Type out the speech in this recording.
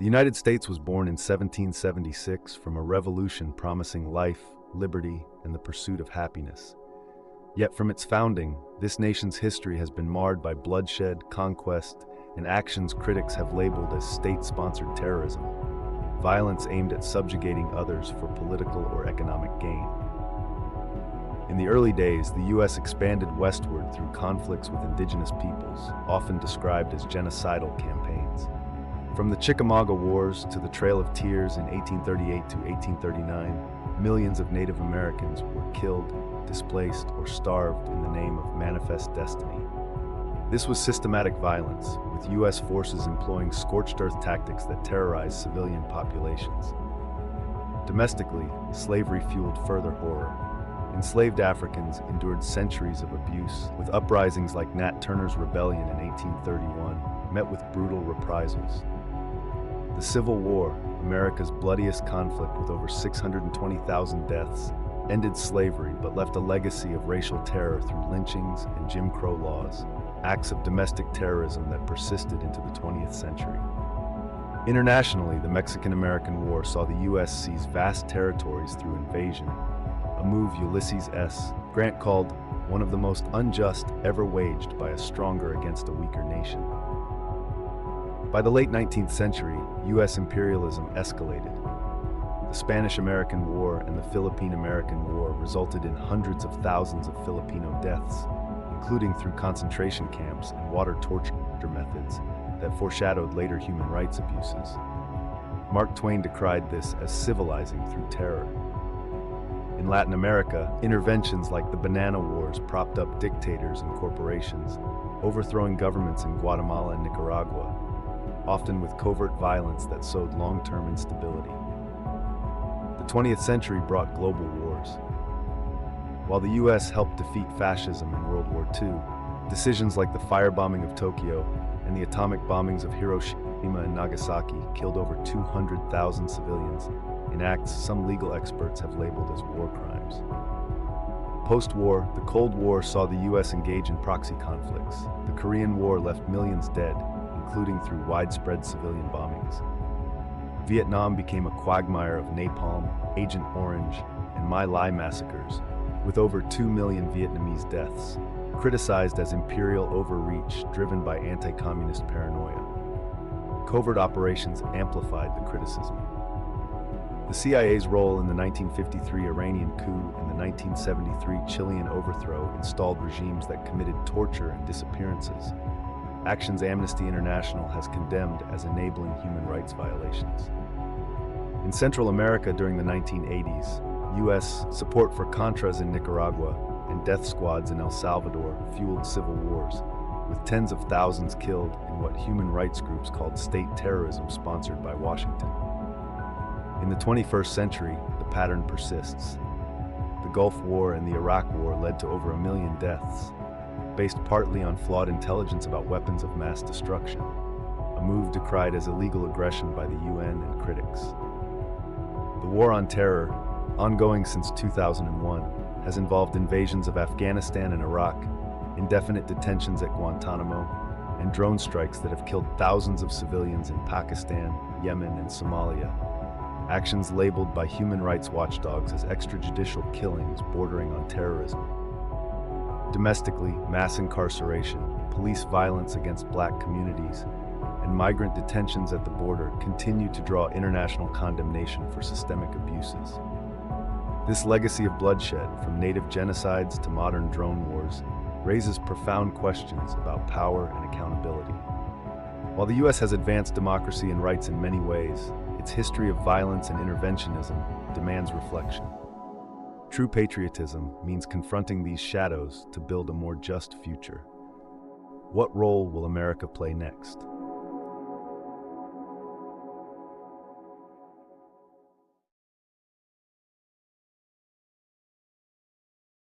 The United States was born in 1776 from a revolution promising life, liberty, and the pursuit of happiness. Yet from its founding, this nation's history has been marred by bloodshed, conquest, and actions critics have labeled as state-sponsored terrorism, violence aimed at subjugating others for political or economic gain. In the early days, the U.S. expanded westward through conflicts with indigenous peoples, often described as genocidal campaigns. From the Chickamauga Wars to the Trail of Tears in 1838 to 1839, millions of Native Americans were killed, displaced, or starved in the name of manifest destiny. This was systematic violence, with U.S. forces employing scorched earth tactics that terrorized civilian populations. Domestically, slavery fueled further horror. Enslaved Africans endured centuries of abuse, with uprisings like Nat Turner's Rebellion in 1831 met with brutal reprisals. The Civil War, America's bloodiest conflict with over 620,000 deaths, ended slavery but left a legacy of racial terror through lynchings and Jim Crow laws, acts of domestic terrorism that persisted into the 20th century. Internationally, the Mexican-American War saw the U.S. seize vast territories through invasion, a move Ulysses S. Grant called one of the most unjust ever waged by a stronger against a weaker nation. By the late 19th century, U.S. imperialism escalated. The Spanish-American War and the Philippine-American War resulted in hundreds of thousands of Filipino deaths, including through concentration camps and water torture methods that foreshadowed later human rights abuses. Mark Twain decried this as civilizing through terror. In Latin America, interventions like the Banana Wars propped up dictators and corporations, overthrowing governments in Guatemala and Nicaragua, often with covert violence that sowed long-term instability. The 20th century brought global wars. While the U.S. helped defeat fascism in World War II, decisions like the firebombing of Tokyo and the atomic bombings of Hiroshima and Nagasaki killed over 200,000 civilians in acts some legal experts have labeled as war crimes. Post-war, the Cold War saw the U.S. engage in proxy conflicts. The Korean War left millions dead, including through widespread civilian bombings. Vietnam became a quagmire of napalm, Agent Orange, and My Lai massacres, with over 2 million Vietnamese deaths, criticized as imperial overreach driven by anti-communist paranoia. Covert operations amplified the criticism. The CIA's role in the 1953 Iranian coup and the 1973 Chilean overthrow installed regimes that committed torture and disappearances, actions Amnesty International has condemned as enabling human rights violations. In Central America during the 1980s, U.S. support for Contras in Nicaragua and death squads in El Salvador fueled civil wars, with tens of thousands killed in what human rights groups called state terrorism sponsored by Washington. In the 21st century, the pattern persists. The Gulf War and the Iraq War led to over 1 million deaths, based partly on flawed intelligence about weapons of mass destruction, a move decried as illegal aggression by the UN and critics. The War on Terror, ongoing since 2001, has involved invasions of Afghanistan and Iraq, indefinite detentions at Guantanamo, and drone strikes that have killed thousands of civilians in Pakistan, Yemen, and Somalia, actions labeled by human rights watchdogs as extrajudicial killings bordering on terrorism. Domestically, mass incarceration, police violence against black communities, and migrant detentions at the border continue to draw international condemnation for systemic abuses. This legacy of bloodshed, from native genocides to modern drone wars, raises profound questions about power and accountability. While the U.S. has advanced democracy and rights in many ways, its history of violence and interventionism demands reflection. True patriotism means confronting these shadows to build a more just future. What role will America play next?